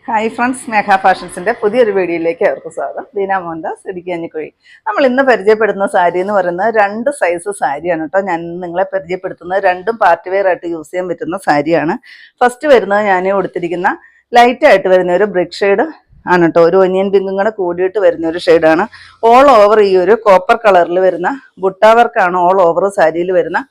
Hi friends, മേഘ ഫാഷൻസിൻ്റെ പുതിയൊരു വീഡിയോയിലേക്ക് അവർക്ക് സ്വാഗതം. ദീന മോഹൻദാസ്, ഇടുക്കി അഞ്ഞിക്കുഴി. നമ്മൾ ഇന്ന് പരിചയപ്പെടുന്ന സാരി എന്ന് പറയുന്നത് 2 സൈസ് സാരിയാണ് കേട്ടോ. ഞാൻ നിങ്ങളെ പരിചയപ്പെടുത്തുന്നത് രണ്ടും പാർട്ടി വെയർ ആയിട്ട് യൂസ് ചെയ്യാൻ പറ്റുന്ന സാരിയാണ്. ഫസ്റ്റ് വരുന്നത് ഞാൻ കൊടുത്തിരിക്കുന്ന ലൈറ്റായിട്ട് വരുന്ന ഒരു ബ്രിക്ക് ഷെയ്ഡ് ആണ് കേട്ടോ. ഒരു ഒനിയൻ പിങ്കും കൂടെ കൂടിയിട്ട് വരുന്ന ഒരു ഷെയ്ഡാണ്. ഓൾ ഓവർ ഈ ഒരു കോപ്പർ കളറിൽ വരുന്ന ബുട്ട വർക്കാണ് ഓൾ ഓവർ സാരിയിൽ വരുന്നത്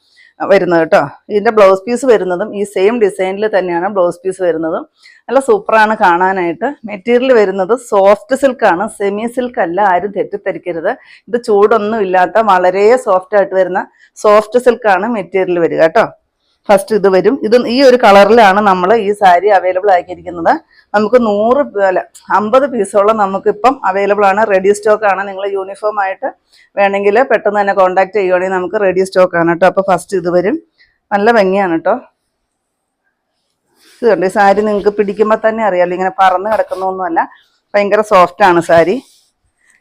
കേട്ടോ. ഇതിൻ്റെ ബ്ലൗസ് പീസ് വരുന്നതും ഈ സെയിം ഡിസൈനിൽ തന്നെയാണ് ബ്ലൗസ് പീസ് വരുന്നതും. നല്ല സൂപ്പറാണ് കാണാനായിട്ട്. മെറ്റീരിയൽ വരുന്നത് സോഫ്റ്റ് സിൽക്കാണ്, സെമി സിൽക്ക് അല്ല, ആരും തെറ്റിദ്ധരിക്കരുത്. ഇത് ചൂടൊന്നും ഇല്ലാത്ത വളരെ സോഫ്റ്റ് ആയിട്ട് വരുന്ന സോഫ്റ്റ് സിൽക്കാണ് മെറ്റീരിയൽ വരിക കേട്ടോ. ഫസ്റ്റ് ഇത് വരും. ഈ ഒരു കളറിലാണ് നമ്മൾ ഈ സാരി അവൈലബിൾ ആക്കിയിരിക്കുന്നത്. നമുക്ക് 50 പീസോളം നമുക്കിപ്പം അവൈലബിൾ ആണ്. റെഡി സ്റ്റോക്ക് ആണ്. നിങ്ങൾ യൂണിഫോം ആയിട്ട് വേണമെങ്കിൽ പെട്ടെന്ന് തന്നെ കോൺടാക്ട് ചെയ്യുവാണെങ്കിൽ നമുക്ക് റെഡി സ്റ്റോക്ക് ആണ് കേട്ടോ. അപ്പോൾ ഫസ്റ്റ് ഇത് വരും. നല്ല ഭംഗിയാണ് കേട്ടോ. ഇത് കണ്ടോ, ഈ സാരി നിങ്ങൾക്ക് പിടിക്കുമ്പോൾ തന്നെ അറിയാമല്ലോ, ഇങ്ങനെ പറന്ന് കിടക്കുന്നൊന്നുമല്ല, ഭയങ്കര സോഫ്റ്റ് ആണ് സാരി.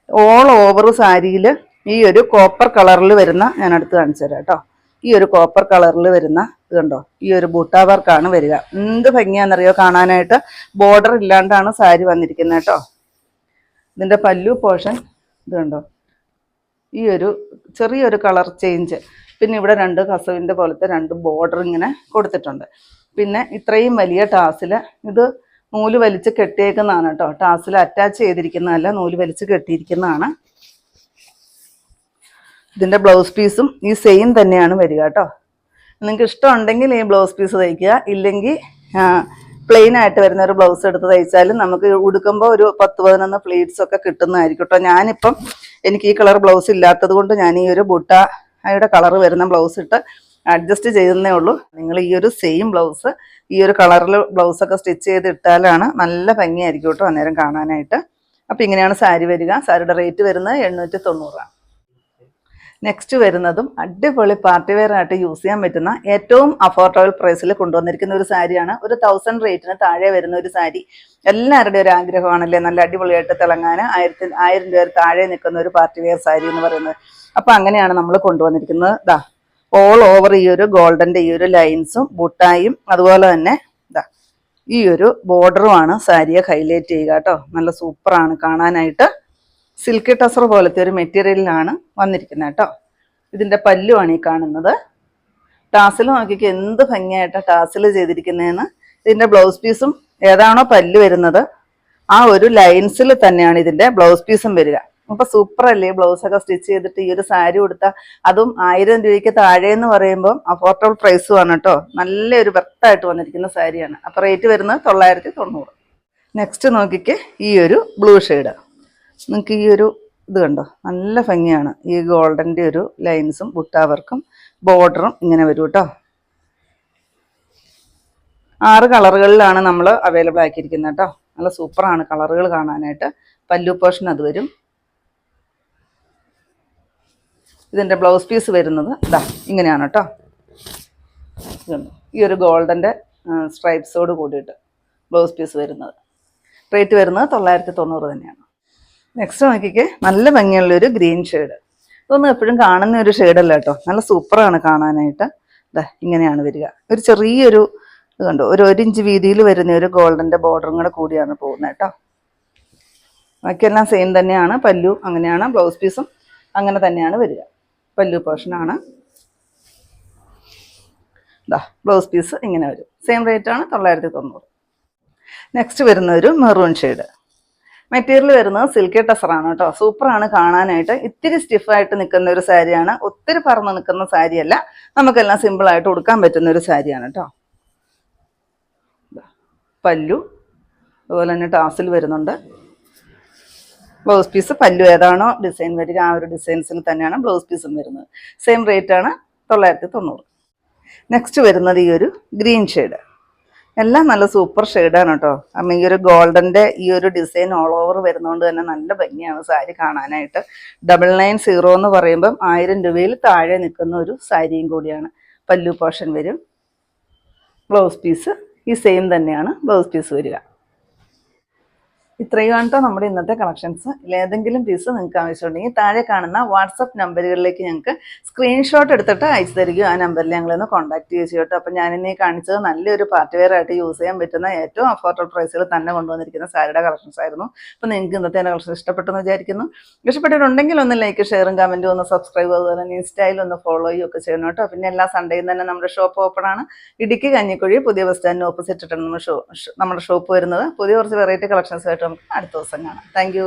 ഓൾ ഓവർ സാരിയിൽ ഈ ഒരു കോപ്പർ കളറിൽ വരുന്ന, ഞാൻ അടുത്ത് കാണിച്ചു തരാം കേട്ടോ. ഈ ഒരു കോപ്പർ കളറിൽ വരുന്ന ഇത് കണ്ടോ, ഈ ഒരു ബൂട്ട വർക്കാണ് വരിക. എന്ത് ഭംഗിയാണെന്നറിയോ കാണാനായിട്ട്. ബോർഡർ ഇല്ലാണ്ടാണ് സാരി വന്നിരിക്കുന്നത് കേട്ടോ. ഇതിൻ്റെ പല്ലു പോർഷൻ ഇത് കണ്ടോ, ഈ ഒരു ചെറിയൊരു കളർ ചേഞ്ച്. പിന്നെ ഇവിടെ 2 കസവിൻ്റെ പോലത്തെ 2 ബോർഡർ ഇങ്ങനെ കൊടുത്തിട്ടുണ്ട്. പിന്നെ ഇത്രയും വലിയ ടാസിൽ ഇത് നൂല് വലിച്ച് കെട്ടിയേക്കുന്നതാണ് കേട്ടോ. ടാസിൽ അറ്റാച്ച് ചെയ്തിരിക്കുന്നതല്ല, നൂല് വലിച്ച് കെട്ടിയിരിക്കുന്നതാണ്. ഇതിൻ്റെ ബ്ലൗസ് പീസും ഈ സെയിം തന്നെയാണ് വരിക കേട്ടോ. നിങ്ങൾക്ക് ഇഷ്ടമുണ്ടെങ്കിൽ ഈ ബ്ലൗസ് പീസ് തയ്ക്കുക, ഇല്ലെങ്കിൽ പ്ലെയിൻ ആയിട്ട് വരുന്ന ഒരു ബ്ലൗസ് എടുത്ത് തയ്ച്ചാലും നമുക്ക് ഉടുക്കുമ്പോൾ ഒരു 10-11 പ്ലീറ്റ്സ് ഒക്കെ കിട്ടുന്നതായിരിക്കും കേട്ടോ. ഞാനിപ്പം എനിക്ക് ഈ കളർ ബ്ലൗസ് ഇല്ലാത്തത് കൊണ്ട് ഞാൻ ഈ ഒരു ബുട്ടയുടെ കളർ വരുന്ന ബ്ലൗസ് ഇട്ട് അഡ്ജസ്റ്റ് ചെയ്യുന്നേ ഉള്ളൂ. നിങ്ങൾ ഈ ഒരു സെയിം ബ്ലൗസ് ഈ ഒരു കളറിൽ ബ്ലൗസൊക്കെ സ്റ്റിച്ച് ചെയ്ത് ഇട്ടാലാണ് നല്ല ഭംഗിയായിരിക്കും കേട്ടോ അന്നേരം കാണാനായിട്ട്. അപ്പോൾ ഇങ്ങനെയാണ് സാരി വരിക. സാരിയുടെ റേറ്റ് വരുന്നത് 890. നെക്സ്റ്റ് വരുന്നതും അടിപൊളി പാർട്ടി വെയർ ആയിട്ട് യൂസ് ചെയ്യാൻ പറ്റുന്ന ഏറ്റവും അഫോർഡബിൾ പ്രൈസിൽ കൊണ്ടുവന്നിരിക്കുന്ന ഒരു സാരിയാണ്. ഒരു 1000 റേറ്റിന് താഴെ വരുന്ന ഒരു സാരി. എല്ലാവരുടെയും ഒരു ആഗ്രഹമാണല്ലേ, നല്ല അടിപൊളിയായിട്ട് തിളങ്ങാൻ 1000 രൂപ താഴെ നിൽക്കുന്ന ഒരു പാർട്ടി വെയർ സാരി എന്ന് പറയുന്നത്. അപ്പോൾ അങ്ങനെയാണ് നമ്മൾ കൊണ്ടുവന്നിരിക്കുന്നത്. ദാ ഓൾ ഓവർ ഈ ഒരു ഗോൾഡൻ്റെ ഈ ഒരു ലൈൻസും ബുട്ടായും അതുപോലെ തന്നെ ഈ ഒരു ബോർഡറുമാണ് സാരിയെ ഹൈലൈറ്റ് ചെയ്യുക കേട്ടോ. നല്ല സൂപ്പറാണ് കാണാനായിട്ട്. സിൽക്ക് ടസർ പോലത്തെ ഒരു മെറ്റീരിയലിലാണ് വന്നിരിക്കുന്നത് കേട്ടോ. ഇതിൻ്റെ പല്ലുമാണ് ഈ കാണുന്നത്. ടാസിൽ നോക്കിക്ക് എന്ത് ഭംഗിയായിട്ടാണ് ടാസിൽ ചെയ്തിരിക്കുന്നതെന്ന്. ഇതിൻ്റെ ബ്ലൗസ് പീസും ഏതാണോ പല്ല് വരുന്നത് ആ ഒരു ലൈൻസിൽ തന്നെയാണ് ഇതിൻ്റെ ബ്ലൗസ് പീസും വരിക. അപ്പോൾ സൂപ്പറല്ലേ ബ്ലൗസൊക്കെ സ്റ്റിച്ച് ചെയ്തിട്ട് ഈ ഒരു സാരി കൊടുത്താൽ, അതും 1000 രൂപയ്ക്ക് താഴെ എന്ന് പറയുമ്പോൾ അഫോർഡബിൾ പ്രൈസുമാണ് കേട്ടോ. നല്ലൊരു വെർത്തായിട്ട് വന്നിരിക്കുന്ന സാരിയാണ്. അപ്പോൾ റേറ്റ് വരുന്നത് 990. നെക്സ്റ്റ് നോക്കിക്ക് ഈ ഒരു ബ്ലൂ ഷെയ്ഡ്. നിങ്ങൾക്ക് ഈ ഒരു ഇത് കണ്ടോ, നല്ല ഭംഗിയാണ്. ഈ ഗോൾഡൻ്റെ ഒരു ലൈൻസും ബുട്ടാവർക്കും ബോർഡറും ഇങ്ങനെ വരും കേട്ടോ. 6 കളറുകളിലാണ് നമ്മൾ അവൈലബിൾ ആക്കിയിരിക്കുന്നത് കേട്ടോ. നല്ല സൂപ്പറാണ് കളറുകൾ കാണാനായിട്ട്. പല്ലു പോർഷൻ അത് വരും. ഇതിൻ്റെ ബ്ലൗസ് പീസ് വരുന്നത് ഇങ്ങനെയാണ് കേട്ടോ. ഈ ഒരു ഗോൾഡൻ്റെ സ്ട്രൈപ്സോട് കൂടിയിട്ട് ബ്ലൗസ് പീസ് വരുന്നത്. റേറ്റ് വരുന്നത് 990 തന്നെയാണ്. നെക്സ്റ്റ് നോക്കിക്കേ, നല്ല ഭംഗിയുള്ളൊരു ഗ്രീൻ ഷെയ്ഡ്. ഇതൊന്നും എപ്പോഴും കാണുന്ന ഒരു ഷെയ്ഡല്ല കേട്ടോ. നല്ല സൂപ്പറാണ് കാണാനായിട്ട്. ഇങ്ങനെയാണ് വരിക. ഒരു ചെറിയൊരു ഇത് കണ്ടോ, ഒരു 1 ഇഞ്ച് വീതിയിൽ വരുന്ന ഒരു ഗോൾഡൻ്റെ ബോർഡറും കൂടെ കൂടിയാണ് പോകുന്നത് കേട്ടോ. ബാക്കിയെല്ലാം സെയിം തന്നെയാണ്. പല്ലു അങ്ങനെയാണ്, ബ്ലൗസ് പീസും അങ്ങനെ തന്നെയാണ് വരിക. പല്ലു പോർഷനാണ്. ബ്ലൗസ് പീസ് ഇങ്ങനെ വരും. സെയിം റേറ്റാണ് 990. നെക്സ്റ്റ് വരുന്ന ഒരു മെറൂൺ ഷെയ്ഡ്. മെറ്റീരിയൽ വരുന്നത് സിൽക്കി ടസറാണ് കേട്ടോ. സൂപ്പറാണ് കാണാനായിട്ട്. ഇത്തിരി സ്റ്റിഫായിട്ട് നിൽക്കുന്ന ഒരു സാരിയാണ്. ഒത്തിരി പറന്ന് നിൽക്കുന്ന സാരിയല്ല. നമുക്കെല്ലാം സിമ്പിളായിട്ട് ഉടുക്കാൻ പറ്റുന്ന ഒരു സാരിയാണ് കേട്ടോ. പല്ലു അതുപോലെ തന്നെ ടാസിൽ വരുന്നുണ്ട്. ബ്ലൗസ് പീസ് പല്ലു ഏതാണോ ഡിസൈൻ വരിക ആ ഒരു ഡിസൈൻസിൽ തന്നെയാണ് ബ്ലൗസ് പീസും വരുന്നത്. സെയിം റേറ്റാണ് 990. നെക്സ്റ്റ് വരുന്നത് ഈ ഒരു ഗ്രീൻ ഷെയ്ഡ്. എല്ലാം നല്ല സൂപ്പർ ഷെയ്ഡാണ് കേട്ടോ. അപ്പം ഈ ഒരു ഗോൾഡൻ്റെ ഈ ഒരു ഡിസൈൻ ഓൾ ഓവർ വരുന്നതുകൊണ്ട് തന്നെ നല്ല ഭംഗിയാണ് സാരി കാണാനായിട്ട്. 990 എന്ന് പറയുമ്പം 1000 രൂപയിൽ താഴെ നിൽക്കുന്ന ഒരു സാരിയും കൂടിയാണ്. പല്ലു പോർഷൻ വരും. ബ്ലൗസ് പീസ് ഈ സെയിം തന്നെയാണ് ബ്ലൗസ് പീസ് വരിക. ഇത്രയുമാണ് കേട്ടോ നമ്മുടെ ഇന്നത്തെ കളക്ഷൻസ്. ഏതെങ്കിലും പീസ് നിങ്ങൾക്ക് ആവശ്യമുണ്ടെങ്കിൽ താഴെ കാണുന്ന വാട്സപ്പ് നമ്പറുകളിലേക്ക് ഞങ്ങൾക്ക് സ്ക്രീൻഷോട്ട് എടുത്തിട്ട് അയച്ചു തരികയോ ആ നമ്പറിൽ ഞങ്ങളൊന്ന് കോൺടാക്ട് ചെയ്യുക കേട്ടോ. അപ്പോൾ ഞാനിന്ന് കാണിച്ചത് നല്ലൊരു പാർട്ടി വെയർ ആയിട്ട് യൂസ് ചെയ്യാൻ പറ്റുന്ന ഏറ്റവും അഫോർഡബിൾ പ്രൈസിൽ തന്നെ കൊണ്ടുവന്നിരിക്കുന്ന സാരിയുടെ കളക്ഷൻസ് ആയിരുന്നു. അപ്പോൾ നിങ്ങൾക്ക് ഇന്നത്തെ കളക്ഷൻ ഇഷ്ടപ്പെട്ടെന്ന് വിചാരിക്കുന്നു. ഇഷ്ടപ്പെട്ടിട്ടുണ്ടെങ്കിൽ ഒന്ന് ലൈക്ക്, ഷെയറും കമൻറ്റും, ഒന്ന് സബ്സ്ക്രൈബ്, അതുപോലെ തന്നെ ഇൻസ്റ്റയിൽ ഒന്ന് ഫോളോ ചെയ്യുകയൊക്കെ ചെയ്യണം കേട്ടോ. പിന്നെ എല്ലാ സൺഡേയും തന്നെ നമ്മുടെ ഷോപ്പ് ഓപ്പൺ ആണ്. ഇടുക്കി കഞ്ഞിക്കുഴി പുതിയ ബസ് സ്റ്റാൻഡിന് ഓപ്പോസിറ്റ് ഇട്ടാണ് നമ്മുടെ ഷോപ്പ് വരുന്നത്. പുതിയ കുറച്ച് വെറൈറ്റി കളക്ഷൻസ് ആയിട്ട് നമുക്ക് അടുത്ത ദിവസം കാണാം. താങ്ക്